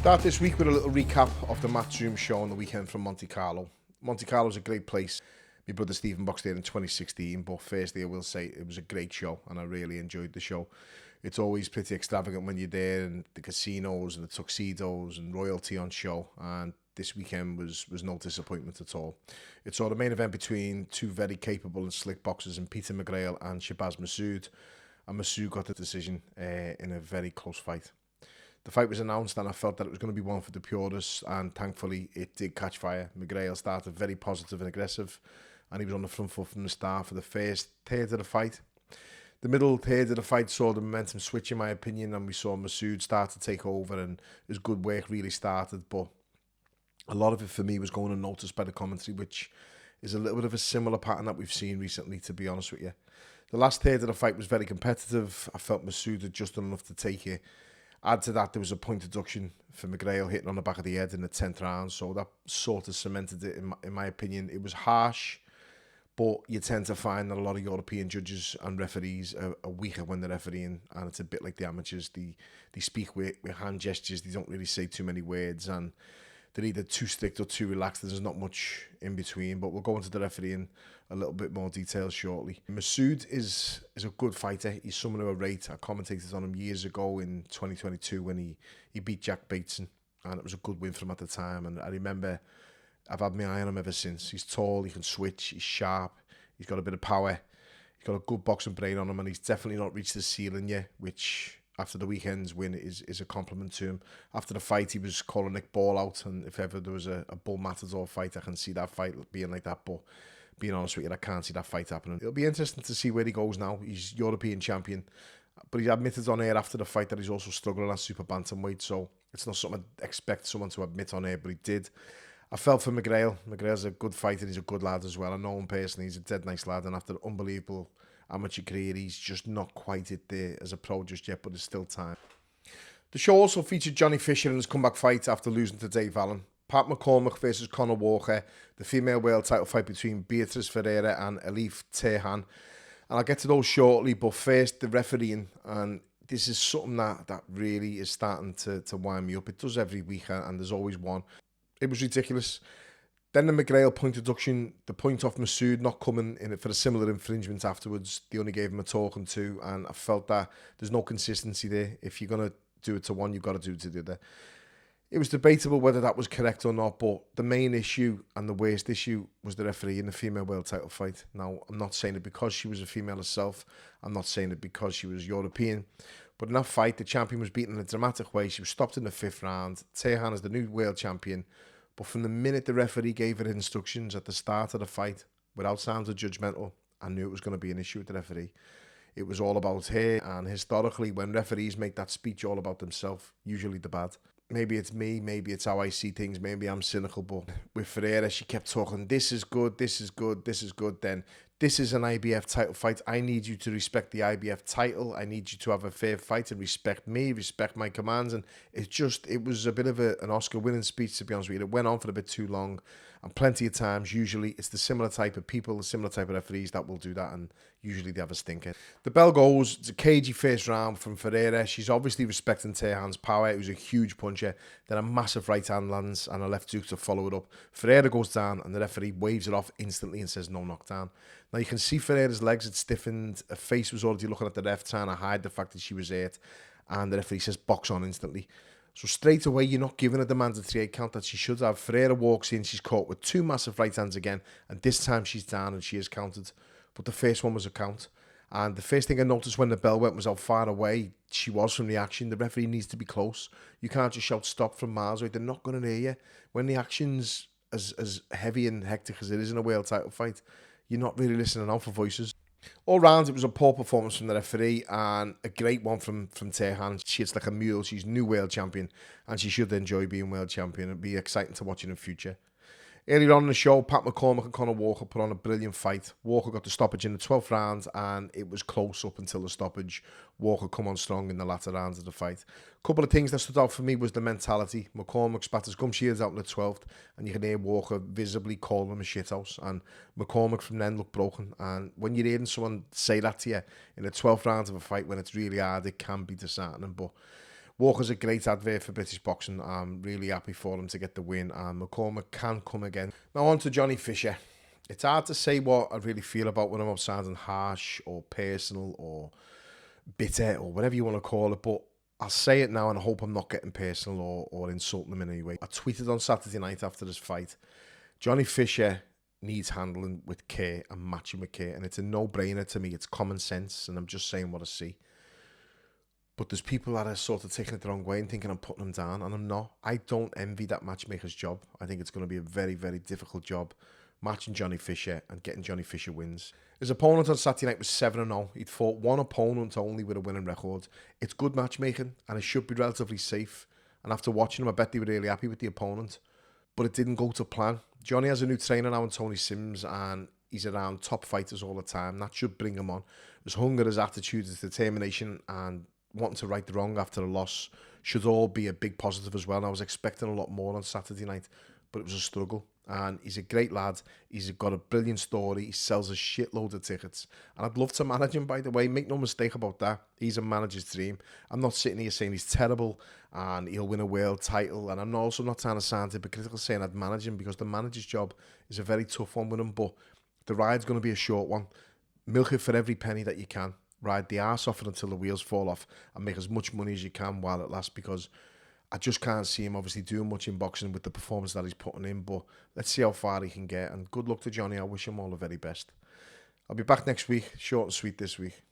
Start this week with a little recap of the Matchroom show on the weekend from Monte Carlo. Monte Carlo's a great place. My brother Stephen boxed there in 2016, but firstly I will say it was a great show and I really enjoyed the show. It's always pretty extravagant when you're there, and the casinos and the tuxedos and royalty on show, and this weekend was no disappointment at all. It saw the main event between two very capable and slick boxers in Peter McGrail and Shabaz Massoud, and Massoud got the decision in a very close fight. The fight was announced and I felt that it was going to be one for the purists, and thankfully it did catch fire. McGrail started very positive and aggressive and he was on the front foot from the start for the first third of the fight. The middle third of the fight saw the momentum switch in my opinion, and we saw Massoud start to take over and his good work really started, but a lot of it for me was going unnoticed by the commentary, which is a little bit of a similar pattern that we've seen recently, to be honest with you. The last third of the fight was very competitive. I felt Massoud had just done enough to take it. Add to that, there was a point deduction for McGrail hitting on the back of the head in the 10th round, so that sort of cemented it in my opinion. It was harsh, but you tend to find that a lot of European judges and referees are weaker when they're refereeing, and it's a bit like the amateurs. They speak with hand gestures, they don't really say too many words, and they're either too strict or too relaxed. There's not much in between, but we'll go into the refereeing a little bit more detail shortly. Massoud is a good fighter. He's someone who I rate. I commentated on him years ago in 2022 when he beat Jack Bateson, and it was a good win for him at the time, and I remember I've had my eye on him ever since. He's tall, he can switch, he's sharp, he's got a bit of power, he's got a good boxing brain on him, and he's definitely not reached the ceiling yet, which after the weekend's win is a compliment to him. After the fight, he was calling Nick Ball out, and if ever there was a Bull Matador fight, I can see that fight being like that, but being honest with you, I can't see that fight happening. It'll be interesting to see where he goes now. He's European champion, but he admitted on air after the fight that he's also struggling at super bantamweight, so it's not something I'd expect someone to admit on air, but he did. I felt for McGrail. McGrail's a good fighter, he's a good lad as well. I know him personally, he's a dead nice lad, and after an unbelievable amateur career, he's just not quite it there as a pro just yet, but there's still time. The show also featured Johnny Fisher in his comeback fight after losing to Dave Allen. Pat McCormack versus Conor Walker, the female world title fight between Beatriz Ferreira and Elif Tehan. And I'll get to those shortly, but first, the refereeing. And this is something that really is starting to wind me up. It does every week, and there's always one. It was ridiculous. Then the McGrail point deduction, the point off Massoud not coming in for a similar infringement afterwards. They only gave him a talking to, and I felt that there's no consistency there. If you're going to do it to one, you've got to do it to the other. It was debatable whether that was correct or not, but the main issue and the worst issue was the referee in the female world title fight. Now, I'm not saying it because she was a female herself. I'm not saying it because she was European. But in that fight, the champion was beaten in a dramatic way. She was stopped in the 5th round. Tehan is the new world champion. But from the minute the referee gave her instructions at the start of the fight, without sounding judgmental, I knew it was going to be an issue with the referee. It was all about her, and historically, when referees make that speech all about themselves, usually they're bad. Maybe it's me, maybe it's how I see things, maybe I'm cynical, but with Ferreira, she kept talking, this is good, this is good, this is good, then this is an IBF title fight. I need you to respect the IBF title. I need you to have a fair fight and respect me, respect my commands. And it was a bit of an Oscar-winning speech, to be honest with you. It went on for a bit too long. And plenty of times, usually, it's the similar type of people, the similar type of referees that will do that. And usually they have a stinker. The bell goes. It's a cagey first round from Ferreira. She's obviously respecting Tehan's power. It was a huge puncher. Then a massive right hand lands and a left hook to follow it up. Ferreira goes down and the referee waves it off instantly and says no knockdown. Now you can see Ferreira's legs had stiffened. Her face was already looking at the ref, trying to hide the fact that she was hurt. And the referee says box on instantly. So straight away, you're not giving her the mandatory 8 count that she should have. Ferreira walks in, she's caught with 2 massive right hands again, and this time she's down and she is counted. But the first one was a count. And the first thing I noticed when the bell went was how far away she was from the action. The referee needs to be close. You can't just shout stop from miles away. They're not going to hear you. When the action's as heavy and hectic as it is in a world title fight, you're not really listening out for voices. All round, it was a poor performance from the referee and a great one from Tehan. She hits like a mule. She's new world champion and she should enjoy being world champion. It'd be exciting to watch in the future. Earlier on in the show, Pat McCormack and Conor Walker put on a brilliant fight. Walker got the stoppage in the 12th round and it was close up until the stoppage. Walker come on strong in the latter rounds of the fight. A couple of things that stood out for me was the mentality. McCormack spat his gum shields out in the 12th and you can hear Walker visibly calling him a shithouse, and McCormack from then looked broken. And when you're hearing someone say that to you in the 12th round of a fight when it's really hard, it can be disheartening. But Walker's a great advert for British boxing. I'm really happy for him to get the win, and McCormack can come again. Now on to Johnny Fisher. It's hard to say what I really feel about when I'm sounding harsh or personal or bitter or whatever you want to call it, but I'll say it now and I hope I'm not getting personal or insulting him in any way. I tweeted on Saturday night after this fight, Johnny Fisher needs handling with care and matching with care, and it's a no-brainer to me. It's common sense, and I'm just saying what I see. But there's people that are sort of taking it the wrong way and thinking I'm putting them down, and I'm not. I don't envy that matchmaker's job. I think it's going to be a very, very difficult job matching Johnny Fisher and getting Johnny Fisher wins. His opponent on Saturday night was 7-0. He'd fought one opponent only with a winning record. It's good matchmaking, and it should be relatively safe. And after watching him, I bet they were really happy with the opponent. But it didn't go to plan. Johnny has a new trainer now in Tony Sims, and he's around top fighters all the time. That should bring him on. His hunger, his attitude, his determination, and wanting to right the wrong after a loss should all be a big positive as well. And I was expecting a lot more on Saturday night, but it was a struggle. And he's a great lad. He's got a brilliant story. He sells a shitload of tickets. And I'd love to manage him, by the way. Make no mistake about that. He's a manager's dream. I'm not sitting here saying he's terrible and he'll win a world title. And I'm also not trying to sound hypocritical saying I'd manage him, because the manager's job is a very tough one with him. But the ride's going to be a short one. Milk it for every penny that you can. Ride the arse off it until the wheels fall off and make as much money as you can while it lasts, because I just can't see him obviously doing much in boxing with the performance that he's putting in. But let's see how far he can get, and good luck to Johnny. I wish him all the very best. I'll be back next week. Short and sweet this week.